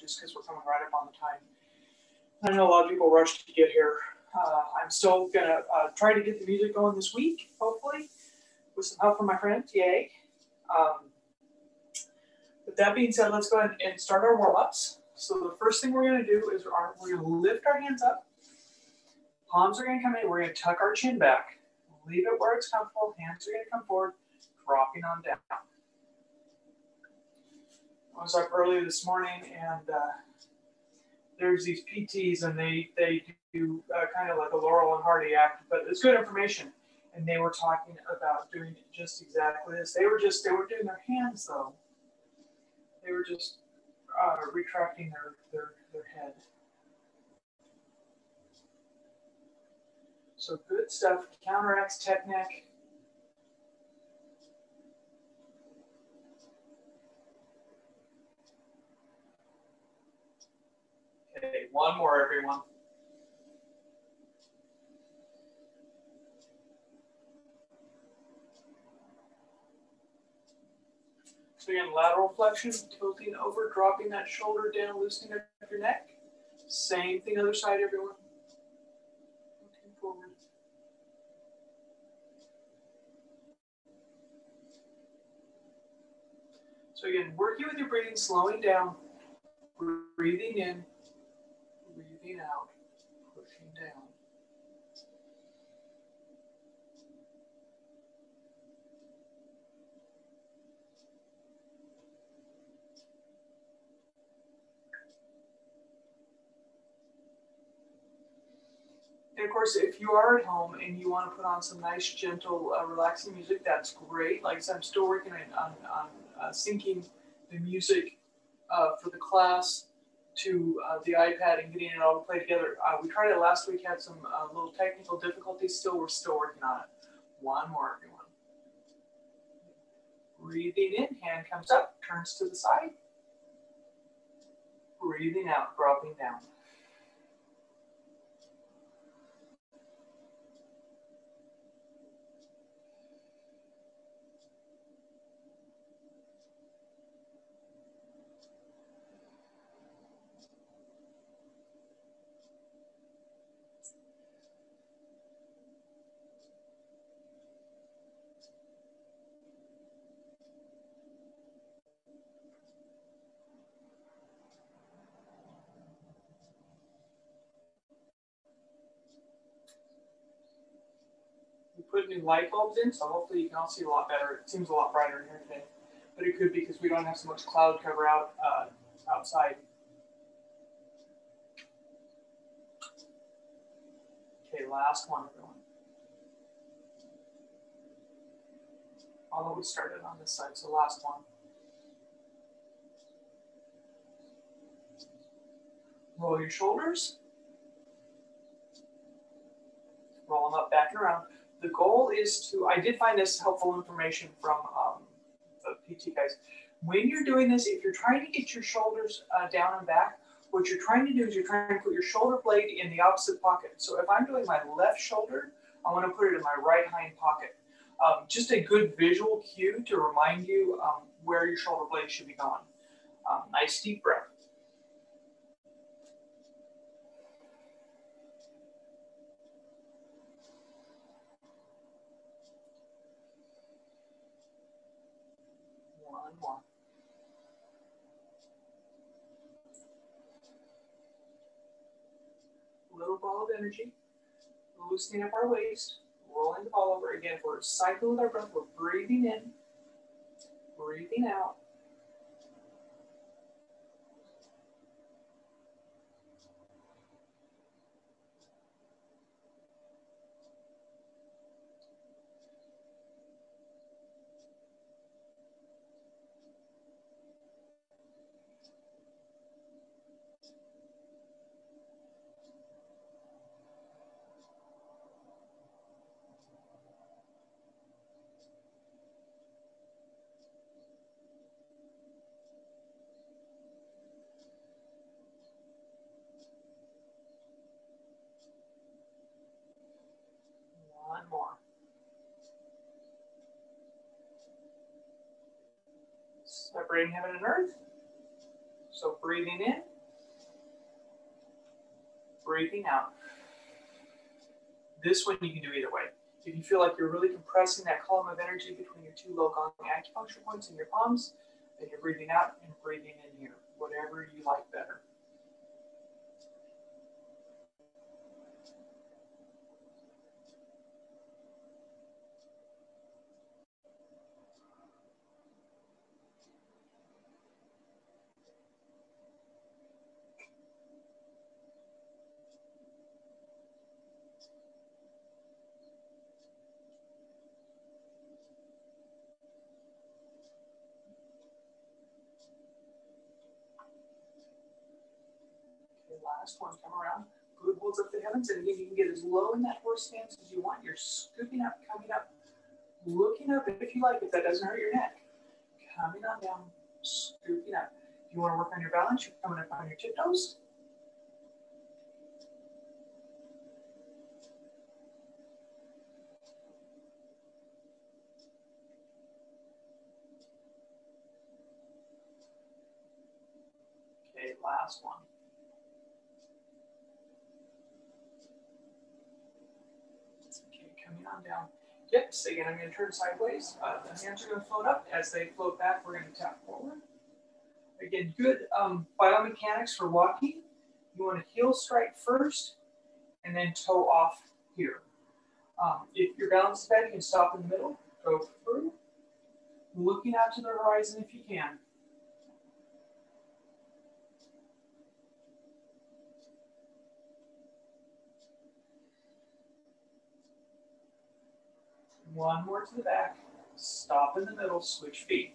just because we're coming right up on the time. I know a lot of people rushed to get here. I'm still going to try to get the music going this week, hopefully, with some help from my friend, TA. With that being said, let's go ahead and start our warm-ups. So the first thing we're going to do is we're going to lift our hands up. Palms are going to come in. We're going to tuck our chin back. Leave it where it's comfortable. Hands are going to come forward, dropping on down. I was up early this morning, and there's these PTs, and they do kind of like a Laurel and Hardy act, but it's good information. And they were talking about doing just exactly this. They were doing their hands though. They were just retracting their head. So good stuff. Counteracts technique. Okay, one more, everyone. So again, lateral flexion, tilting over, dropping that shoulder down, loosening up your neck. Same thing other side, everyone. Looking forward. So again, working with your breathing, slowing down, breathing in, breathing out, pushing down. And of course, if you are at home and you want to put on some nice, gentle, relaxing music, that's great. Like I said, I'm still working on syncing the music for the class to the iPad and getting it all to play together. We tried it last week, had some little technical difficulties. We're still working on it. One more, everyone. Breathing in, hand comes up, turns to the side. Breathing out, dropping down. Put new light bulbs in, so hopefully you can all see a lot better. It seems a lot brighter in here today, but it could be because we don't have so much cloud cover outside. Okay, last one, everyone. Although we started on this side, so last one. Roll your shoulders. Roll them up, back and around. The goal is to, I did find this helpful information from the PT guys. When you're doing this, if you're trying to get your shoulders down and back, what you're trying to do is you're trying to put your shoulder blade in the opposite pocket. So if I'm doing my left shoulder, I want to put it in my right hind pocket. Just a good visual cue to remind you where your shoulder blade should be going. Nice deep breath. One more. Little ball of energy, loosening up our waist, rolling the ball over. Again, we're cycling with our breath. We're breathing in, breathing out. One more. Separating heaven and earth. So breathing in, breathing out. This one you can do either way. If you feel like you're really compressing that column of energy between your two low gong acupuncture points in your palms, then you're breathing out and breathing in here, whatever you like better. Last one, come around. Glute holds up the heavens, and again, you can get as low in that horse stance as you want. You're scooping up, coming up, looking up if you like, if that doesn't hurt your neck. Coming on down, scooping up. If you want to work on your balance, you're coming up on your tiptoes. Okay, last one. Coming on down. Yep, so again, I'm going to turn sideways. The hands are going to float up. As they float back, we're going to tap forward. Again, good biomechanics for walking. You want to heel strike first and then toe off here. If your balance is bad, you can stop in the middle, go through, looking out to the horizon if you can. One more to the back, stop in the middle, switch feet.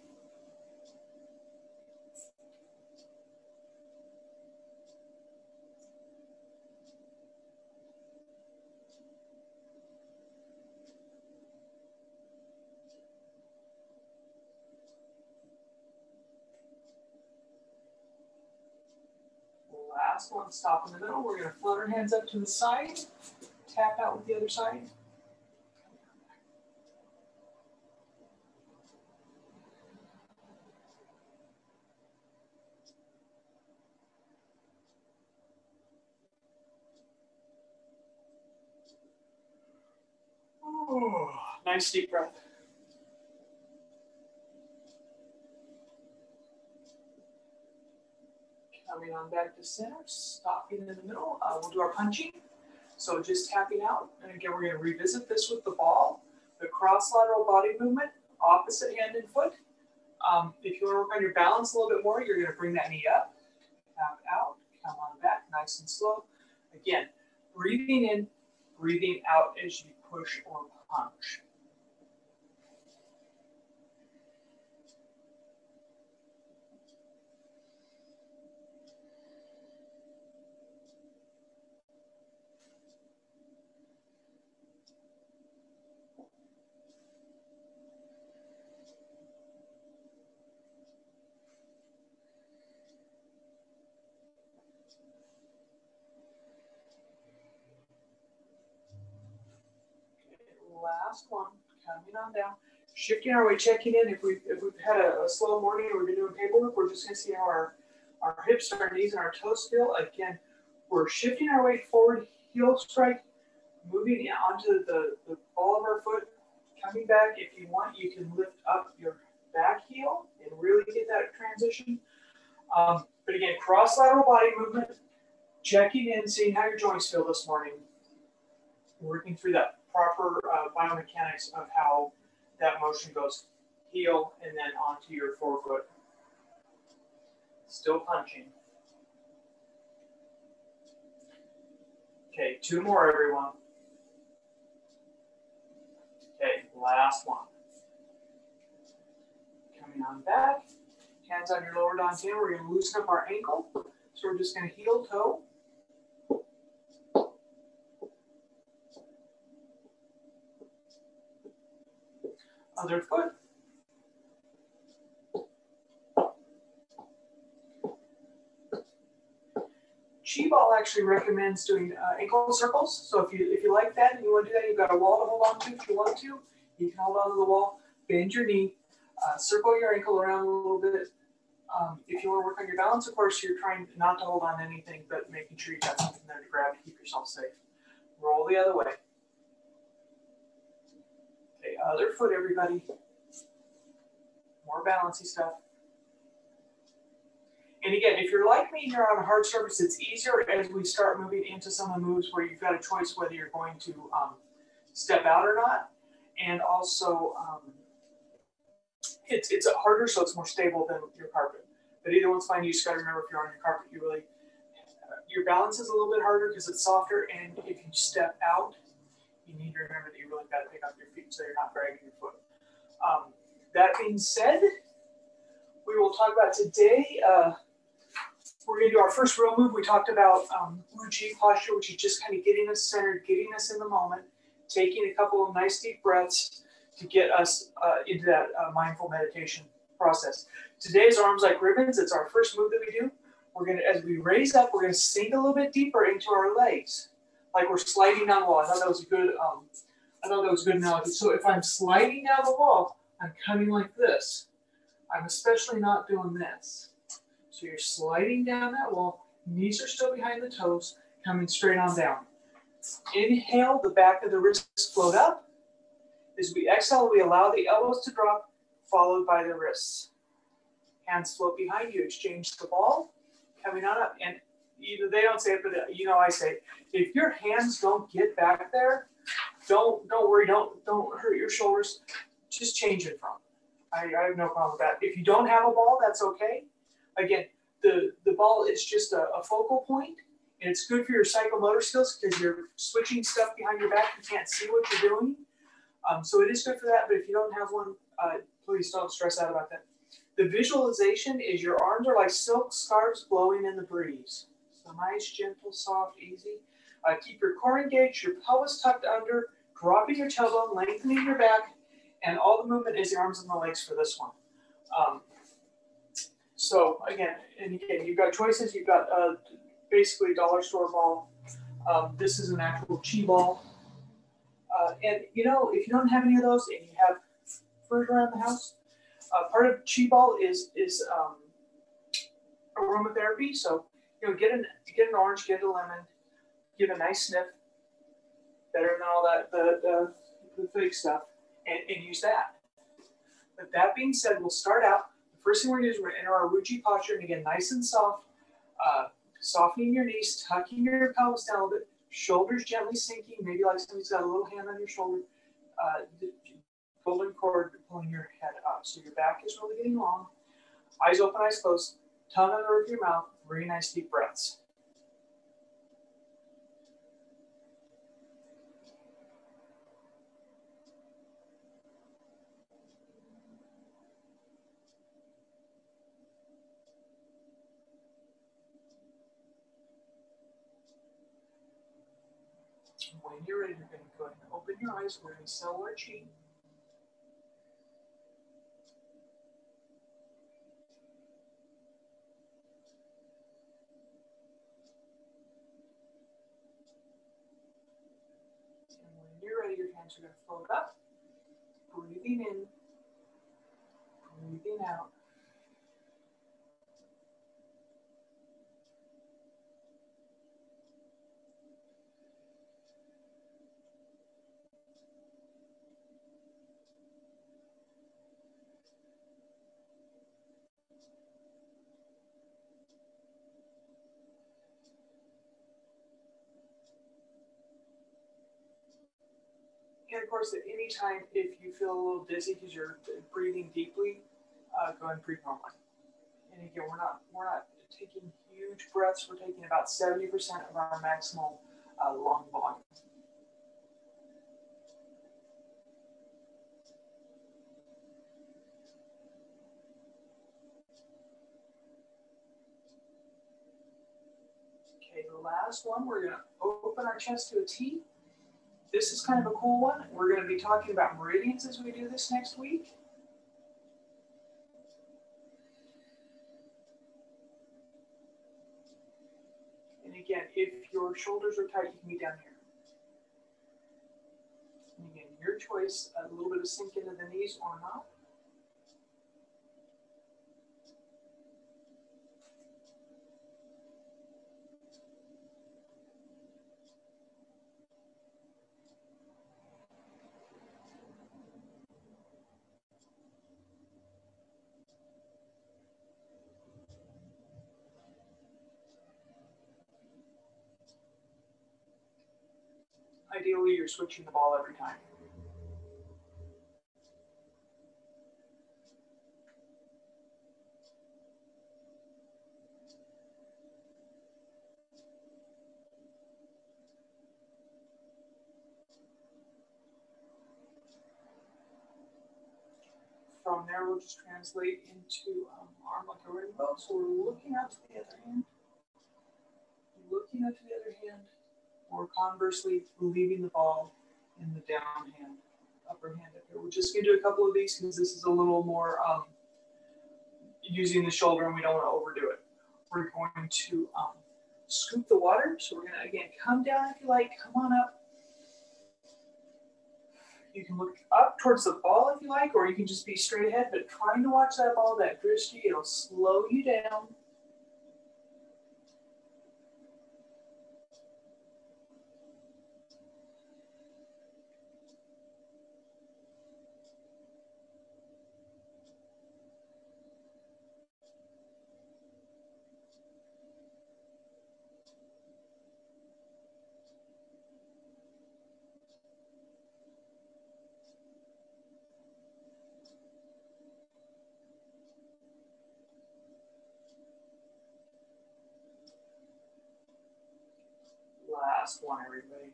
Last one, stop in the middle. We're going to float our hands up to the side, tap out with the other side. Oh, nice deep breath. Coming on back to center, stopping in the middle. We'll do our punching. So just tapping out. And again, we're going to revisit this with the ball. The cross-lateral body movement, opposite hand and foot. If you want to work on your balance a little bit more, you're going to bring that knee up, tap out, come on back, nice and slow. Again, breathing in, breathing out as you push or punch. Last one, coming on down. Shifting our weight, checking in. If we've had a slow morning or we've been doing paperwork, we're just going to see how our hips, our knees, and our toes feel. Again, we're shifting our weight forward, heel strike, moving onto the ball of our foot, coming back. If you want, you can lift up your back heel and really get that transition. But again, cross-lateral body movement, checking in, seeing how your joints feel this morning, working through that proper biomechanics of how that motion goes, heel and then onto your forefoot. Still punching. Okay, two more, everyone. Okay, last one. Coming on back, hands on your lower dantian. We're going to loosen up our ankle. So we're just going to heel toe. Other foot. Chi Ball actually recommends doing ankle circles. So if you like that and you want to do that, you've got a wall to hold on to if you want to. You can hold on to the wall, bend your knee, circle your ankle around a little bit. If you want to work on your balance, of course, you're trying not to hold on to anything, but making sure you got something there to grab to keep yourself safe. Roll the other way. Okay, other foot, everybody. More balancey stuff. And again, if you're like me and you're on a hard surface, it's easier as we start moving into some of the moves where you've got a choice whether you're going to step out or not. And also, it's harder, so it's more stable than your carpet. But either one's fine. You just got to remember, if you're on your carpet, your balance is a little bit harder because it's softer. And if you step out, you need to remember that you really got to pick up your feet so you're not dragging your foot. That being said, we will talk about today. We're going to do our first real move. We talked about Wu-Ji posture, which is just kind of getting us centered, getting us in the moment, taking a couple of nice deep breaths to get us into that mindful meditation process. Today's arms like ribbons. It's our first move that we do. We're going to, as we raise up, we're going to sink a little bit deeper into our legs, like we're sliding down the wall. I thought that was a good. I thought that was a good analogy. So if I'm sliding down the wall, I'm coming like this. I'm especially not doing this. So you're sliding down that wall. Knees are still behind the toes, coming straight on down. Inhale, the back of the wrists float up. As we exhale, we allow the elbows to drop, followed by the wrists. Hands float behind you, exchange the ball, coming on up. And either they don't say it, but you know I say it. If your hands don't get back there, don't worry, don't hurt your shoulders. Just change it from. I have no problem with that. If you don't have a ball, that's okay. Again, the ball is just a focal point, and it's good for your psychomotor skills because you're switching stuff behind your back. You can't see what you're doing. So it is good for that, but if you don't have one, please don't stress out about that. The visualization is your arms are like silk scarves blowing in the breeze. So nice, gentle, soft, easy. Keep your core engaged, your pelvis tucked under, dropping your tailbone, lengthening your back, and all the movement is the arms and the legs for this one. So again, you've got choices. You've got basically dollar store ball. This is an actual chi ball. And you know, if you don't have any of those and you have fruit around the house, part of chi ball is aromatherapy. So you know, get an orange, get a lemon, give a nice sniff, better than all that the fake stuff, and use that. But that being said, we'll start out. The first thing we're going to do is we're going to enter our Wu-Ji posture, and again, nice and soft, softening your knees, tucking your pelvis down a little bit, shoulders gently sinking, maybe like somebody's got a little hand on your shoulder, golden cord pulling your head up. So your back is really getting long. Eyes open, eyes closed, tongue on the roof of your mouth, very nice deep breaths. When you're ready, you're going to go ahead and open your eyes. We're going to settle our chi. And when you're ready, your hands are going to float up. Breathing in, breathing out. And of course, at any time, if you feel a little dizzy because you're breathing deeply, go ahead and breathe normally. And again, we're not taking huge breaths. We're taking about 70% of our maximal lung volume. Okay, the last one, we're going to open our chest to a T. This is kind of a cool one. We're going to be talking about meridians as we do this next week. And again, if your shoulders are tight, you can be down here. And again, your choice, a little bit of sink into the knees or not. Ideally, you're switching the ball every time. From there, we'll just translate into arm like a rainbow. So we're looking out to the other hand, looking out to the other hand, or conversely, leaving the ball in the down hand, upper hand up here. We're just going to do a couple of these because this is a little more using the shoulder and we don't want to overdo it. We're going to scoop the water. So we're going to, again, come down if you like, come on up. You can look up towards the ball if you like, or you can just be straight ahead, but trying to watch that ball that drifts you, it'll slow you down. Last one, everybody.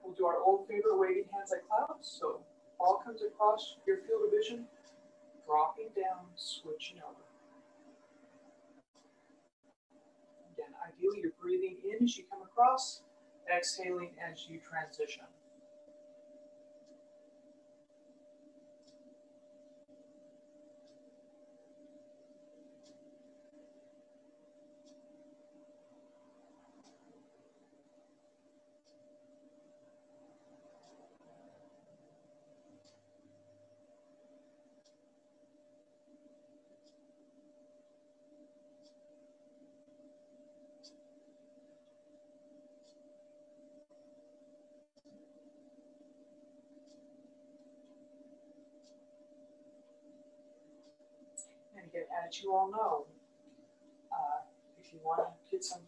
We'll do our old favorite waving hands like clouds. So ball comes across your field of vision, dropping down, switching over. Again, ideally you're breathing in as you come across, exhaling as you transition. And again, as you all know, if you want to get some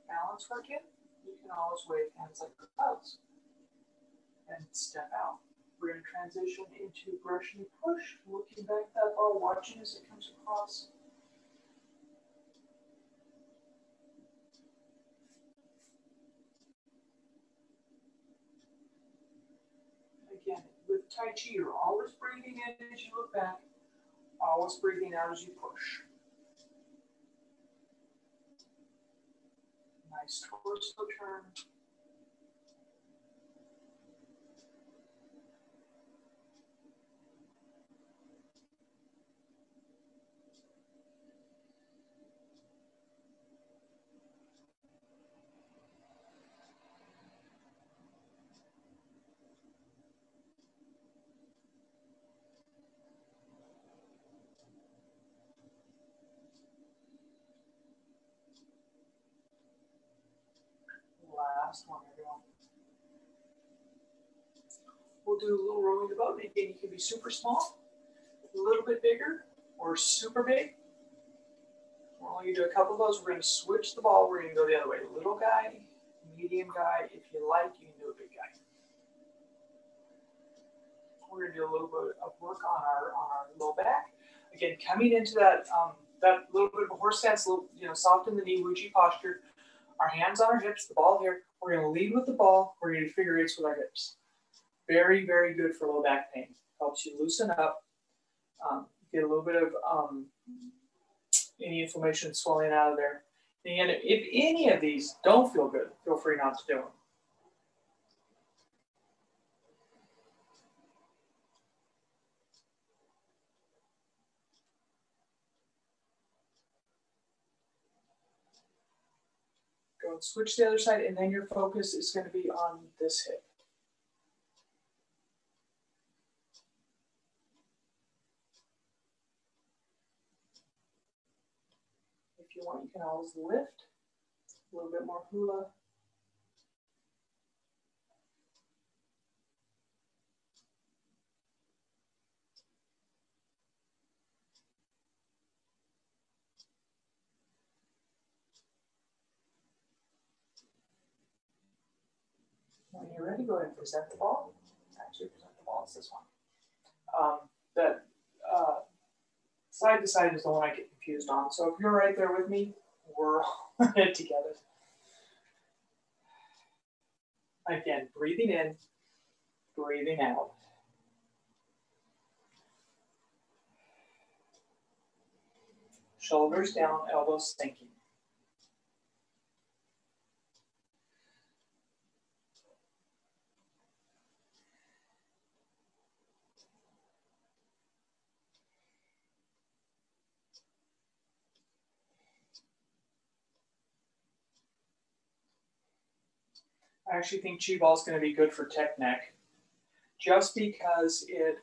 balance work in, you can always wave hands like clouds and step out. We're going to transition into brush and push, looking back at that ball, watching as it comes across. Again, with Tai Chi, you're always breathing in as you look back, always breathing out as you push. Nice torso turn. Last one, everyone. We'll do a little rowing the boat. Again, you can be super small, a little bit bigger, or super big. We're only going to do a couple of those. We're going to switch the ball. We're going to go the other way. Little guy, medium guy. If you like, you can do a big guy. We're going to do a little bit of work on our low back. Again, coming into that that little bit of a horse stance, soften the knee, Wuji posture. Our hands on our hips, the ball here. We're going to lead with the ball. We're going to do figure eights with our hips. Very, very good for low back pain. Helps you loosen up. Get a little bit of any inflammation, swelling out of there. And if any of these don't feel good, feel free not to do them. Go and switch to the other side, and then your focus is going to be on this hip. If you want, you can always lift a little bit more hula. When you're ready, go ahead and present the ball. Actually, present the ball. It's this one. That side to side is the one I get confused on. So if you're right there with me, we're all in it together. Again, breathing in, breathing out. Shoulders down, elbows sinking. I actually think Chi ball is going to be good for tech neck, just because it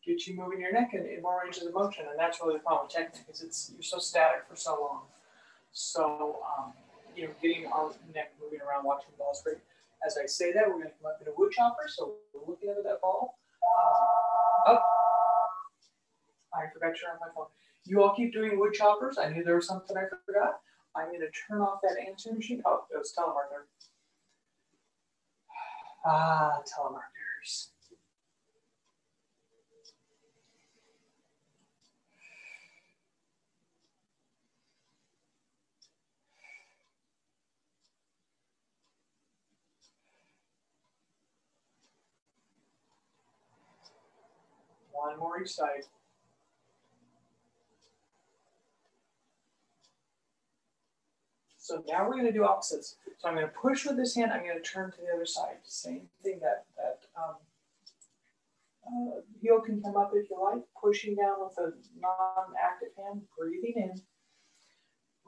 gets you moving your neck in more ranges of motion, and that's really the problem with tech neck is you're so static for so long. So getting our neck moving around, watching the ball is great. As I say that, we're going to come up in a wood chopper, so we're looking at that ball. I forgot to turn on my phone. You all keep doing wood choppers. I knew there was something I forgot. I'm going to turn off that answering machine. Oh, it was telemarketer. Telemarketers. One more each side. So now we're going to do opposites. So I'm going to push with this hand. I'm going to turn to the other side. Same thing that heel can come up if you like. Pushing down with a non-active hand. Breathing in.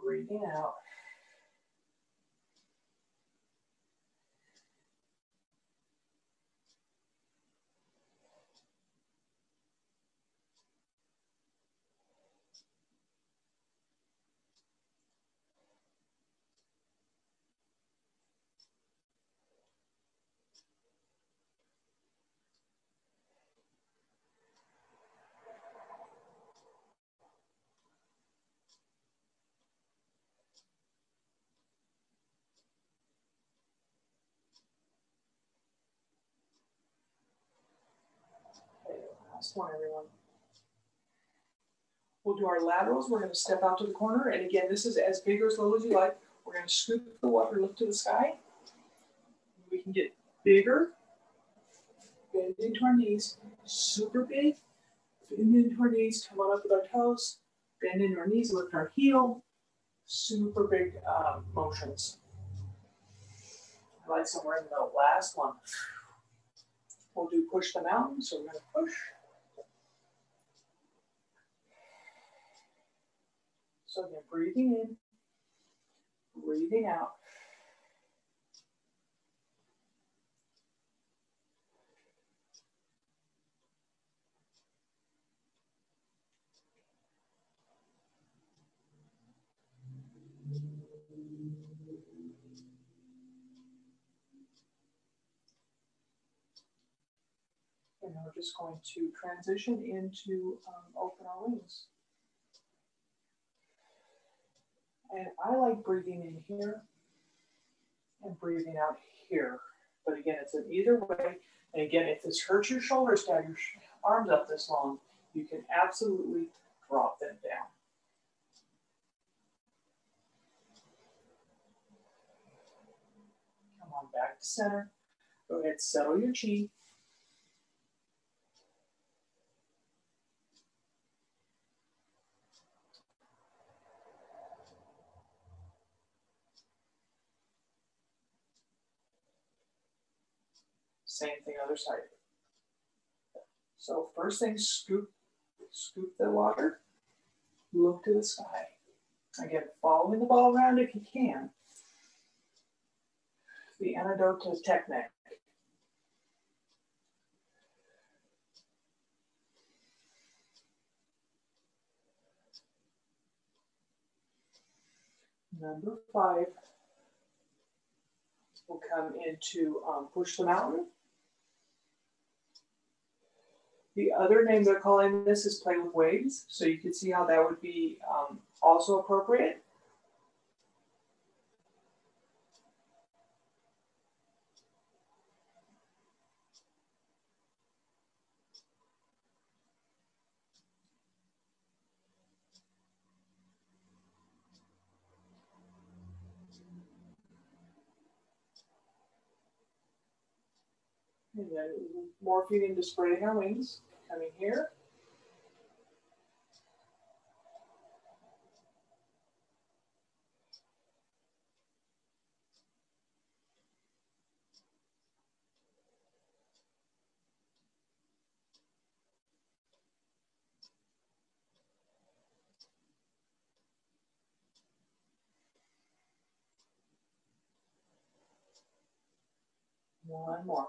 Breathing out. Last one, everyone. We'll do our laterals. We're going to step out to the corner. And again, this is as big or as little as you like. We're going to scoop the water, lift to the sky. We can get bigger. Bend into our knees. Super big. Bend into our knees. Come on up with our toes. Bend into our knees. Lift our heel. Super big motions. I like somewhere in the last one. We'll do push the mountain. So we're going to push. So again, breathing in, breathing out. And we're just going to transition into open our wings. And I like breathing in here and breathing out here. But again, it's an either way. And again, if this hurts your shoulders to have your arms up this long, you can absolutely drop them down. Come on back to center. Go ahead, settle your chi. Same thing, other side. So first thing, scoop the water, look to the sky. Again, following the ball around if you can. The antidote to tech neck. Number 5 will come into push the mountain. The other name they're calling this is play with waves. So you can see how that would be also appropriate. And then morphing into spreading our wings. Coming here. One more.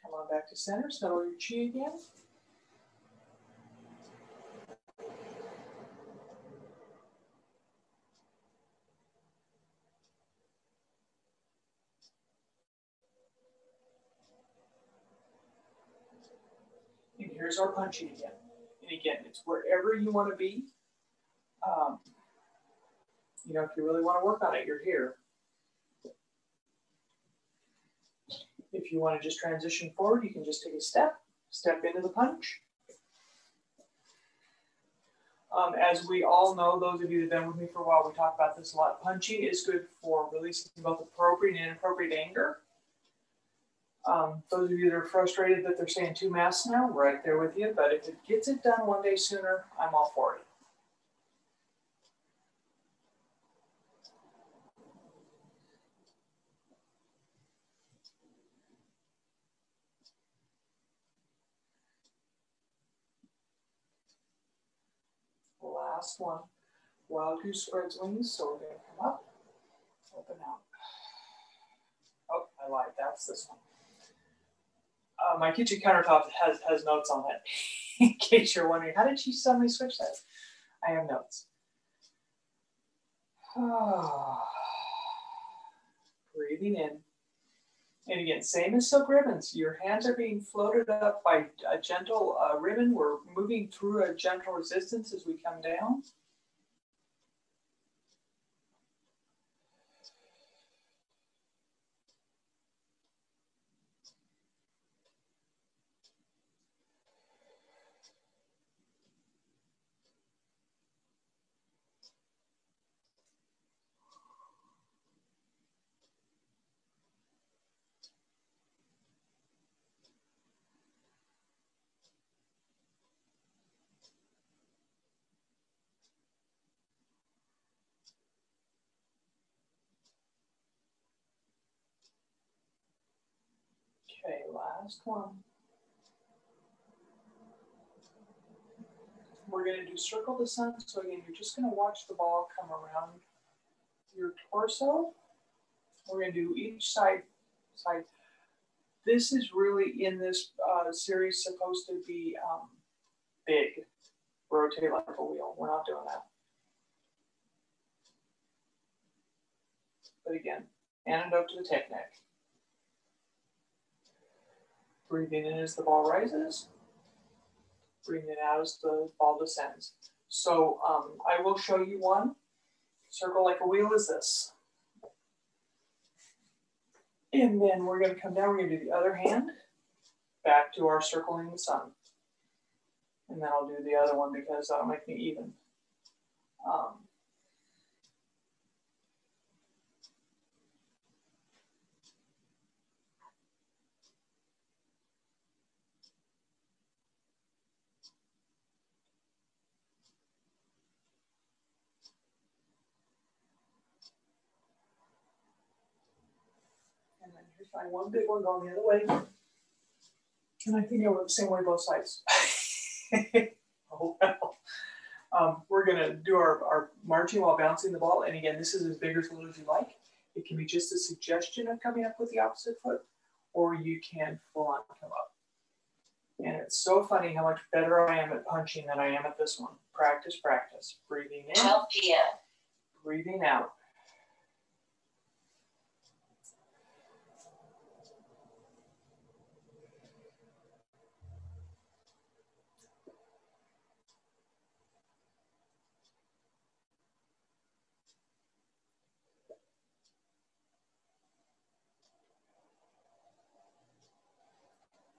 Come on back to center, settle your chi again. And here's our punching again. And again, it's wherever you want to be. You know, if you really want to work on it, you're here. If you want to just transition forward, you can just take a step into the punch. As we all know, those of you that have been with me for a while, we talk about this a lot. Punching is good for releasing both appropriate and inappropriate anger. Those of you that are frustrated that they're saying 2 masks now, right there with you. But if it gets it done one day sooner, I'm all for it. Last one. Wild goose spreads wings, so we're going to come up, open out. Oh, I lied. That's this one. My kitchen countertop has notes on it. In case you're wondering, how did she suddenly switch that? I have notes. Breathing in. And again, same as silk ribbons. Your hands are being floated up by a gentle ribbon. We're moving through a gentle resistance as we come down. Okay, last one. We're going to do circle the sun. So again, you're just going to watch the ball come around your torso. We're going to do each side. This is really in this series supposed to be big. Rotate like a wheel. We're not doing that. But again, antidote to the technique. Breathing in as the ball rises. Breathing out as the ball descends. So I will show you one. Circle like a wheel is this. And then we're going to come down. We're going to do the other hand. Back to our circling the sun. And then I'll do the other one because that'll make me even. And then here's my one big one going the other way. And I think I went the same way both sides. Oh, well. We're going to do our marching while bouncing the ball. And again, this is as big or as little as you like. It can be just a suggestion of coming up with the opposite foot, or you can full on come up. And it's so funny how much better I am at punching than I am at this one. Practice, practice. Breathing in. 12 p.m. Breathing out.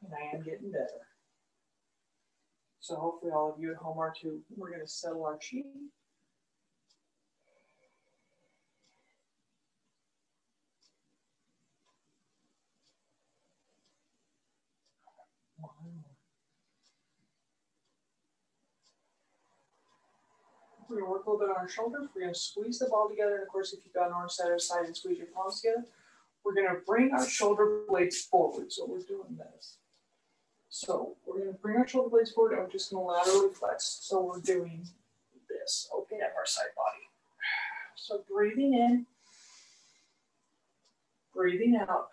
And I am getting better. So hopefully all of you at home are too. We're going to settle our chi. We're going to work a little bit on our shoulders. We're going to squeeze the ball together. And of course, if you've got an orange side or side and squeeze your palms together, we're going to bring our shoulder blades forward. So we're doing this. So we're going to bring our shoulder blades forward and we're just going to laterally flex. So we're doing this, opening up our side body. So breathing in, breathing out.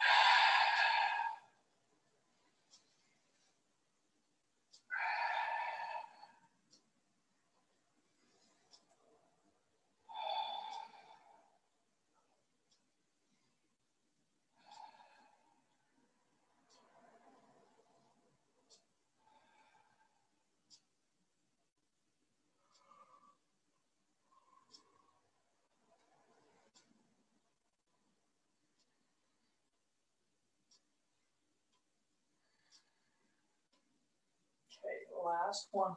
Last one.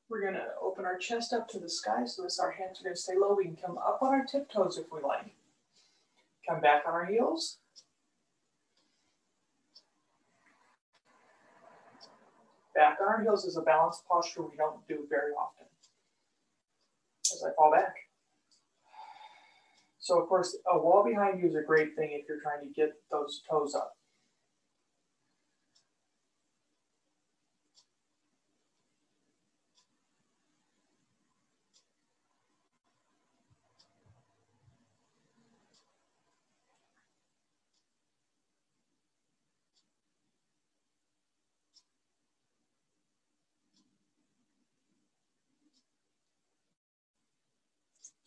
We're going to open our chest up to the sky, so this, our hands are going to stay low. We can come up on our tiptoes if we like. Come back on our heels. Back on our heels is a balanced posture we don't do very often. As I fall back. So of course, a wall behind you is a great thing if you're trying to get those toes up.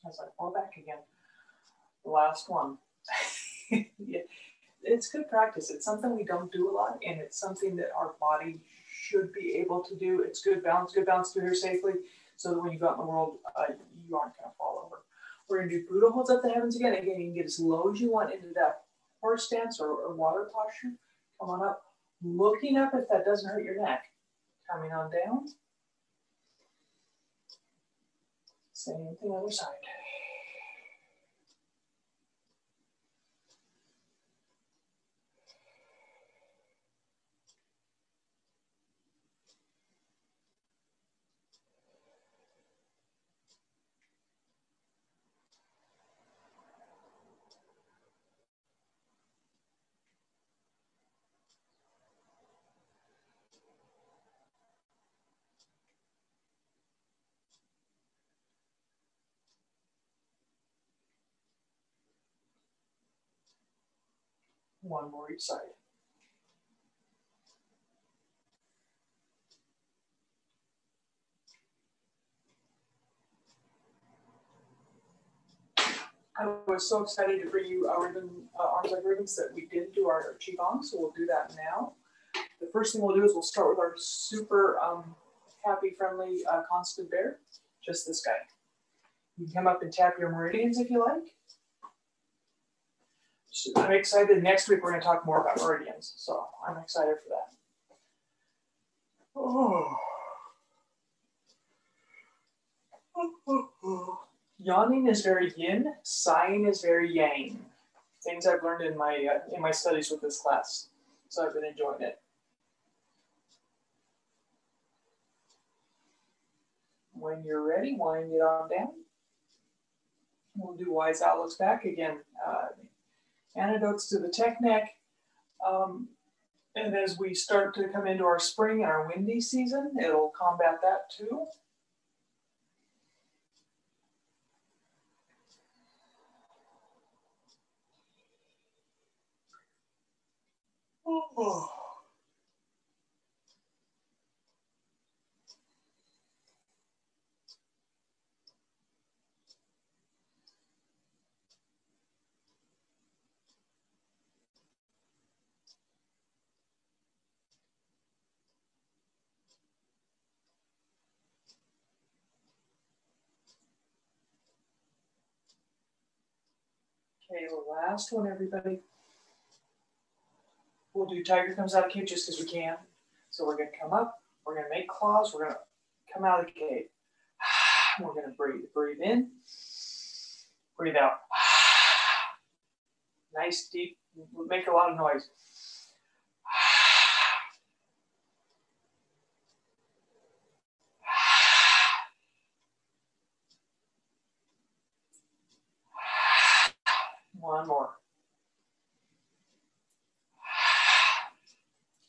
As I fall back again. The last one. Yeah, it's good practice. It's something we don't do a lot, and it's something that our body should be able to do. It's good balance to here safely, so that when you go out in the world, you aren't going to fall over. We're going to do Buddha holds up the heavens again. Again, you can get as low as you want into that horse stance or water posture. Come on up. Looking up if that doesn't hurt your neck. Coming on down. Same thing other side. One more each side. I was so excited to bring you our ribbon, arms like ribbons that we didn't do our qigong, so we'll do that now. The first thing we'll do is we'll start with our super happy, friendly, constant bear, just this guy. You can come up and tap your meridians if you like. So I'm excited. Next week we're going to talk more about meridians, so I'm excited for that. Oh. Yawning is very yin, sighing is very yang. Things I've learned in my studies with this class, so I've been enjoying it. When you're ready, wind it on down. We'll do wise out, looks back again. Antidotes to the tech neck. And as we start to come into our spring and our windy season, it'll combat that too. Oh. Okay, the last one, everybody. We'll do tiger comes out of cave just because we can. So we're going to come up. We're going to make claws. We're going to come out of the cave. We're going to breathe. Breathe in. Breathe out. Nice, deep. Make a lot of noise. One more.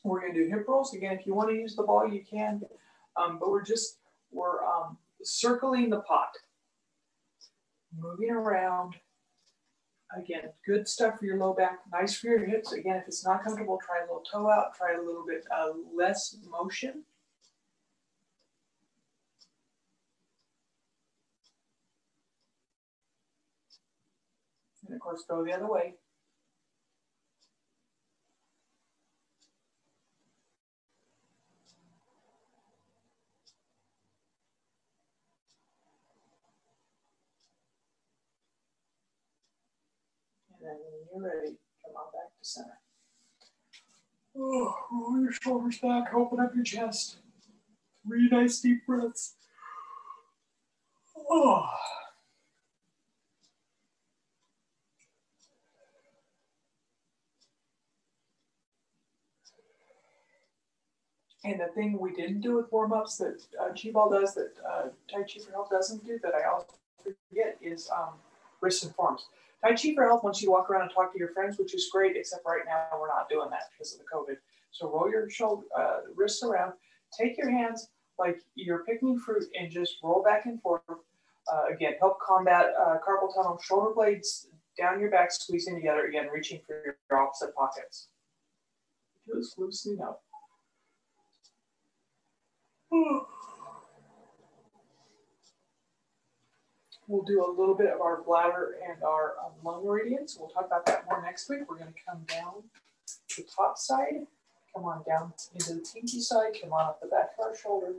We're going to do hip rolls. Again, if you want to use the ball, you can. But we're circling the pot. Moving around. Again, good stuff for your low back. Nice for your hips. Again, if it's not comfortable, try a little toe out. Try a little bit less motion. And of course, go the other way. And then when you're ready, come on back to center. Oh, roll your shoulders back, open up your chest. 3 nice deep breaths. Oh. And the thing we didn't do with warm-ups that Chi Ball does, that Tai Chi for Health doesn't do, that I also forget, is wrists and forearms. Tai Chi for Health wants you to walk around and talk to your friends, which is great, except right now we're not doing that because of the COVID. So roll your wrists around, take your hands like you're picking fruit and just roll back and forth. Again, help combat carpal tunnel, shoulder blades down your back, squeezing together, again, reaching for your opposite pockets. Just loosening up. We'll do a little bit of our bladder and our lung meridians. We'll talk about that more next week. We're going to come down the top side, come on down into the pinky side, come on up the back of our shoulder.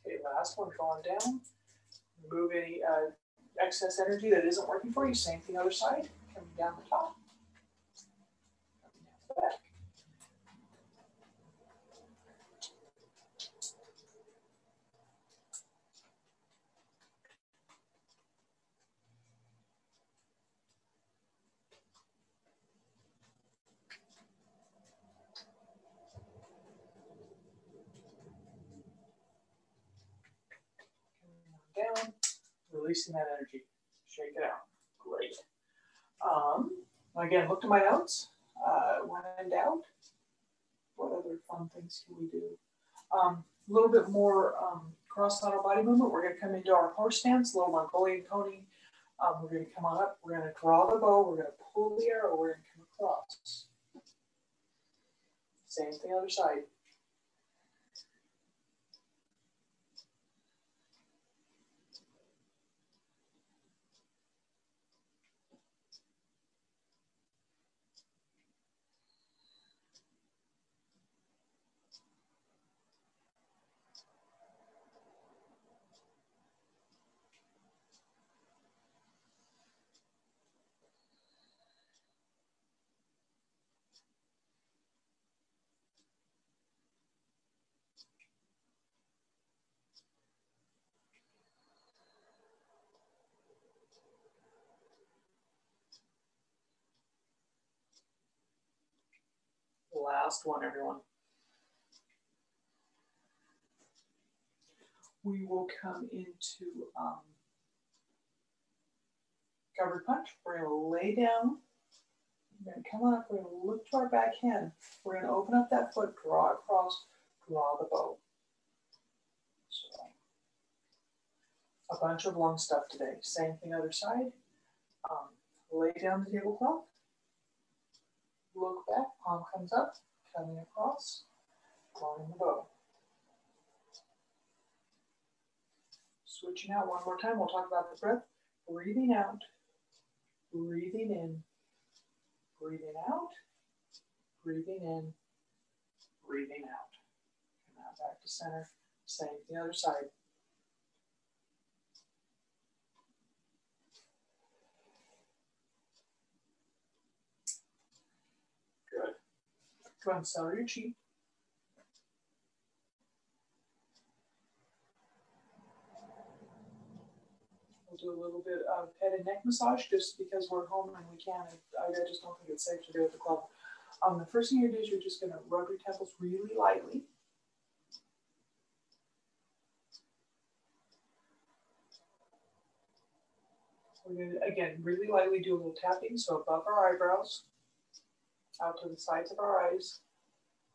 Okay, last one, going down. Remove any excess energy that isn't working for you. Same thing, other side. Coming down the top. Coming down the back. Down, releasing that energy. Shake it out. Great. Again, look to my notes. When in doubt, what other fun things can we do? A little bit more cross-lateral body movement. We're going to come into our horse stance, little Mongolian pony. We're going to come on up. We're going to draw the bow. We're going to pull the arrow. We're going to come across. Same thing, other side. Last one, everyone. We will come into covered punch. We're going to lay down. We're going to come up. We're going to look to our back hand. We're going to open up that foot, draw across, draw the bow. So, a bunch of long stuff today. Same thing, other side. Lay down the tablecloth. Look back, palm comes up, coming across, drawing the bow. Switching out one more time, we'll talk about the breath. Breathing out, breathing in, breathing out, breathing in, breathing out. Come out back to center, same the other side. Good. Go ahead and settle your chi. We'll do a little bit of head and neck massage just because we're home and we can. I just don't think it's safe to do it at the club. The first thing you do is you're just going to rub your temples really lightly. We're going to, again, really lightly do a little tapping, so above our eyebrows, out to the sides of our eyes,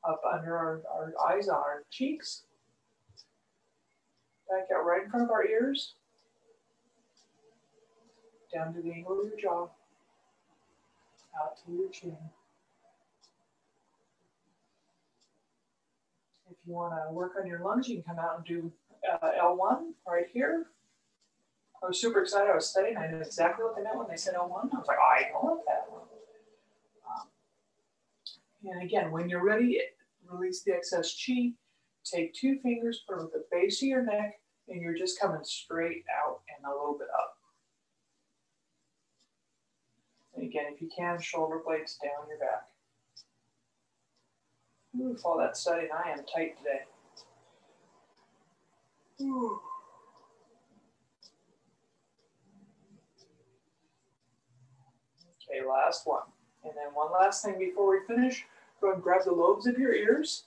up under our eyes on our cheeks, back out right in front of our ears, down to the angle of your jaw, out to your chin. If you want to work on your lungs, you can come out and do L1 right here. I was super excited. I was studying. I knew exactly what they meant when they said L1. I was like, oh, I know what that one. And again, when you're ready, release the excess chi. Take 2 fingers, put them at the base of your neck, and you're just coming straight out and a little bit up. And again, if you can, shoulder blades down your back. Ooh, with all that studying, I am tight today. Ooh. Okay, last one. And then one last thing before we finish, go and grab the lobes of your ears.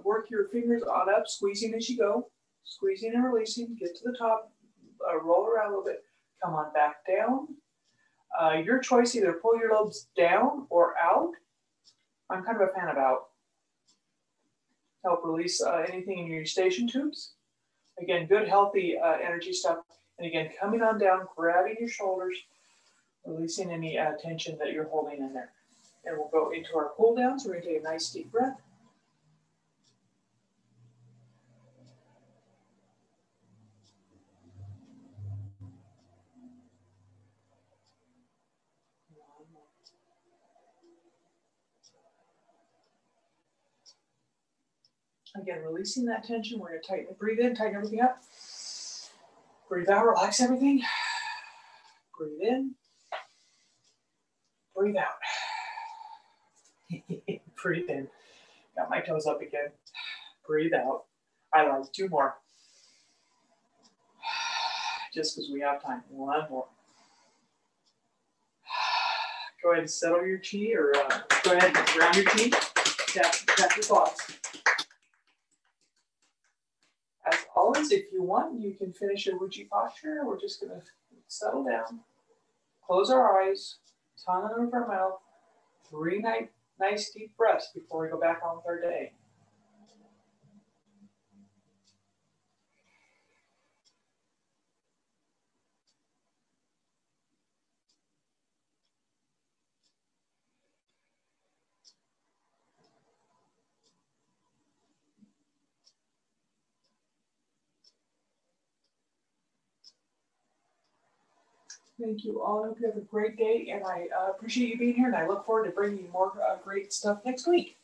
Work your fingers on up, squeezing as you go. Squeezing and releasing, get to the top, roll around a little bit, come on back down. Your choice, either pull your lobes down or out. I'm kind of a fan of out. Help release anything in your eustachian tubes. Again, good, healthy energy stuff. And again, coming on down, grabbing your shoulders, releasing any tension that you're holding in there. And we'll go into our cool down. So we're going to take a nice deep breath. Again, releasing that tension. We're going to tighten it. Breathe in, tighten everything up. Breathe out, relax everything. Breathe in. Breathe out. Breathe in. Got my toes up again. Breathe out. I like 2 more. Just because we have time. 1 more. Go ahead and settle your chi, or go ahead and ground your chi. Tap your thoughts. As always, if you want, you can finish your Wuji posture. We're just going to settle down, close our eyes, tongue on the roof of our mouth, 3 nice deep breaths before we go back on with our day. Thank you all. I hope you have a great day, and I appreciate you being here, and I look forward to bringing you more great stuff next week.